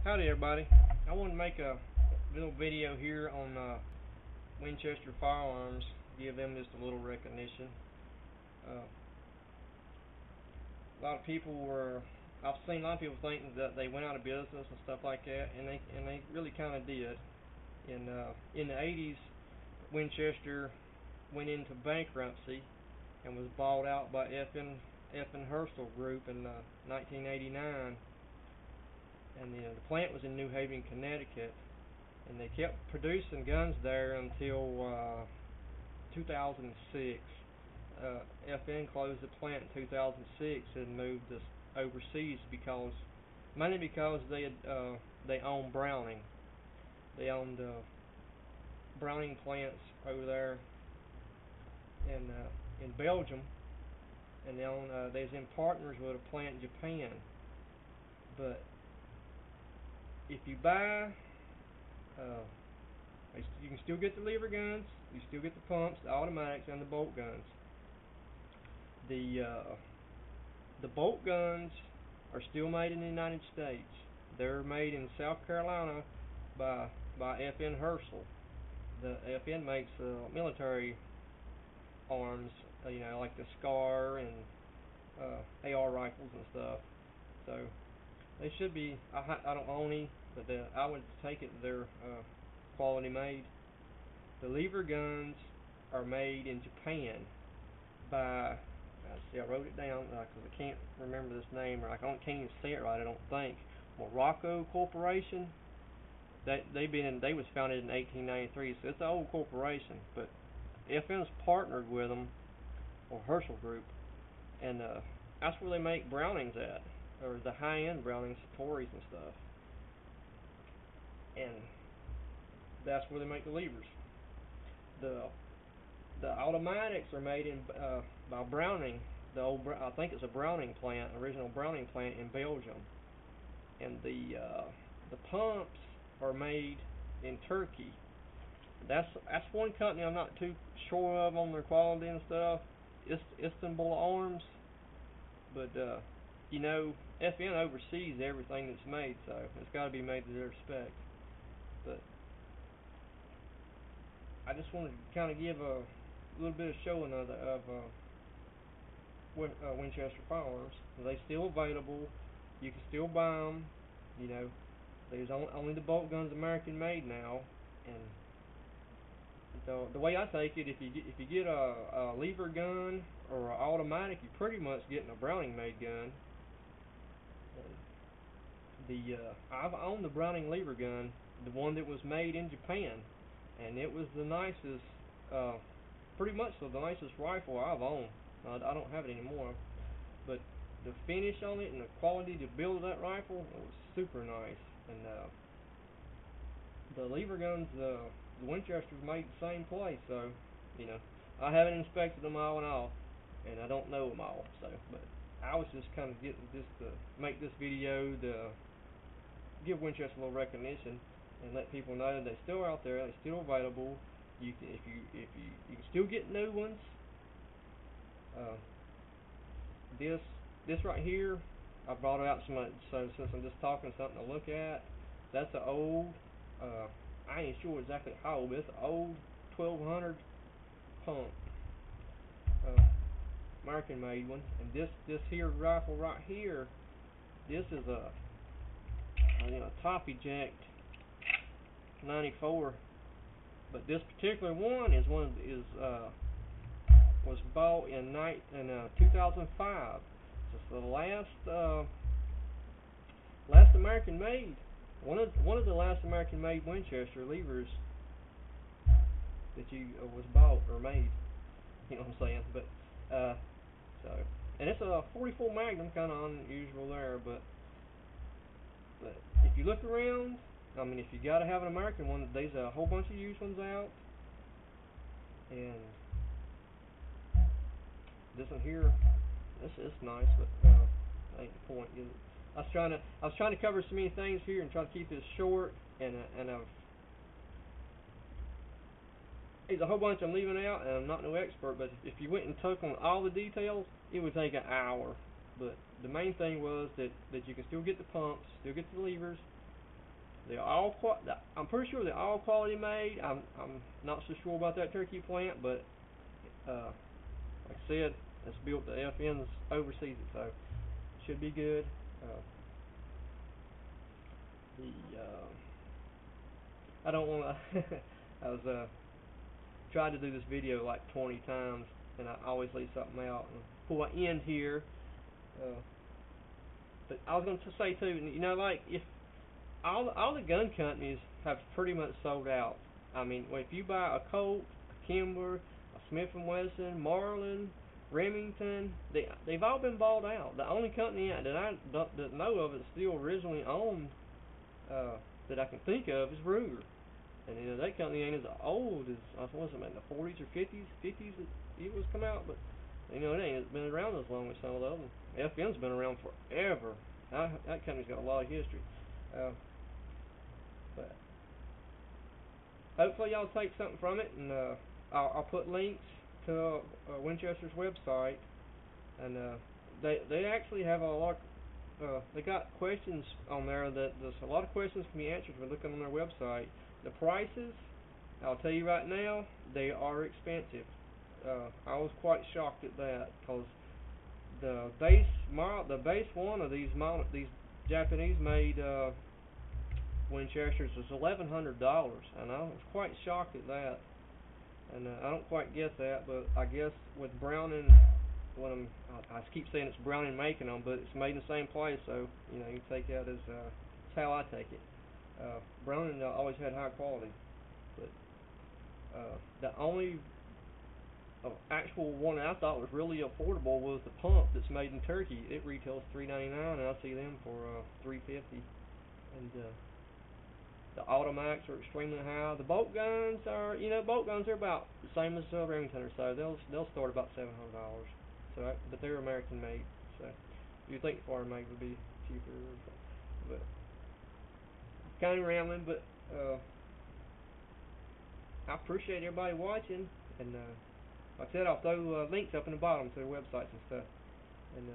Howdy everybody. I want to make a little video here on Winchester Firearms, give them just a little recognition. A lot of people I've seen a lot of people thinking that they went out of business and stuff like that, and they really kind of did. In the 80s, Winchester went into bankruptcy and was bought out by F.N. Herstal Group in 1989. And the plant was in New Haven, Connecticut, and they kept producing guns there until 2006. FN closed the plant in 2006 and moved this overseas mainly because they owned Browning. They owned Browning plants over there in Belgium, and they was in partners with a plant in Japan. But if you buy, you can still get the lever guns, you still get the pumps, the automatics, and the bolt guns. The bolt guns are still made in the United States. They're made in South Carolina by F.N. Herstal. The FN makes military arms, like the SCAR and AR rifles and stuff. So they should be. I don't own any, but I would take it they're quality made. The lever guns are made in Japan by, I wrote it down because I can't remember this name, or I can't even say it right, I don't think. Morocco Corporation. They was founded in 1893, so it's an old corporation. But FN's partnered with them, or Herstal Group, and that's where they make Brownings at, or the high-end Brownings, Tories and stuff. And that's where they make the levers. The automatics are made by Browning. I think it's a Browning plant, original Browning plant in Belgium. And the pumps are made in Turkey. That's one company I'm not too sure of on their quality and stuff. Istanbul Arms, but FN oversees everything that's made, so it's got to be made to their spec. But I just wanted to kind of give a little bit of showing of Winchester Firearms. They're still available. You can still buy them. There's only the bolt guns American made now, and so the way I take it, if you get a lever gun or an automatic, you're pretty much getting a Browning made gun. I've owned the Browning lever gun, the one that was made in Japan, and it was the nicest, pretty much the nicest rifle I've owned. I don't have it anymore, but the finish on it and the quality to build that rifle was super nice. And the lever guns, the Winchesters made the same place, so I haven't inspected them all and all, and I don't know them all. So, but I was just kind of getting just to make this video to give Winchester a little recognition and let people know they're still out there, they're still available. You can still get new ones. This right here, I brought it out so since I'm just talking something to look at. That's an old, I ain't sure exactly how old, but it's an old 1200 pump, American made one. And this here rifle right here, this is a top eject 94, but this particular one was bought in 2005. It's the last American made, one of the last American made Winchester levers that was bought or made. You know what I'm saying? But and it's a 44 Magnum, kind of unusual there. But if you look around, if you gotta have an American one, there's a whole bunch of used ones out, and this one here, this is nice, but that ain't the point. I was trying to cover so many things here and try to keep this short, and there's a whole bunch I'm leaving out, and I'm not no expert. But if you went and took on all the details, it would take an hour. But the main thing was that you can still get the pumps, still get the levers, I'm pretty sure they're all quality made. I'm not so sure about that turkey plant, but like I said, it's built the FN's oversees it, so should be good. Uh, the I don't want to. I was tried to do this video like 20 times, and I always leave something out. And before I end here, uh, but I was going to say too, like if all the gun companies have pretty much sold out. I mean, if you buy a Colt, a Kimber, a Smith and Wesson, Marlin, Remington, they've all been bought out. The only company that I that know of that's still originally owned that I can think of is Ruger. And that company ain't as old as I was in the 40s or 50s it was come out, but it ain't been around as long as some of the others. FN's been around forever. That company's got a lot of history. Uh, but hopefully y'all take something from it, and I'll put links to Winchester's website, and they actually have a lot. They got questions on there that there's a lot of questions can be answered by looking on their website. The prices, I'll tell you right now, they are expensive. I was quite shocked at that because the base one of these Japanese made Winchesters was $1,100, and I was quite shocked at that. And I don't quite get that, but I guess with Browning, I keep saying it's Browning making them, but it's made in the same place, so you can take that as that's how I take it. Browning always had high quality, but the only actual one I thought was really affordable was the pump that's made in Turkey. It retails $3.99, and I see them for $3.50. And the automatics are extremely high. The bolt guns are about the same as Remington or so. They'll start about $700. So, but they're American made. So you'd think foreign made would be cheaper, but kind of rambling. But I appreciate everybody watching, and like I said, I'll throw links up in the bottom to their websites and stuff. And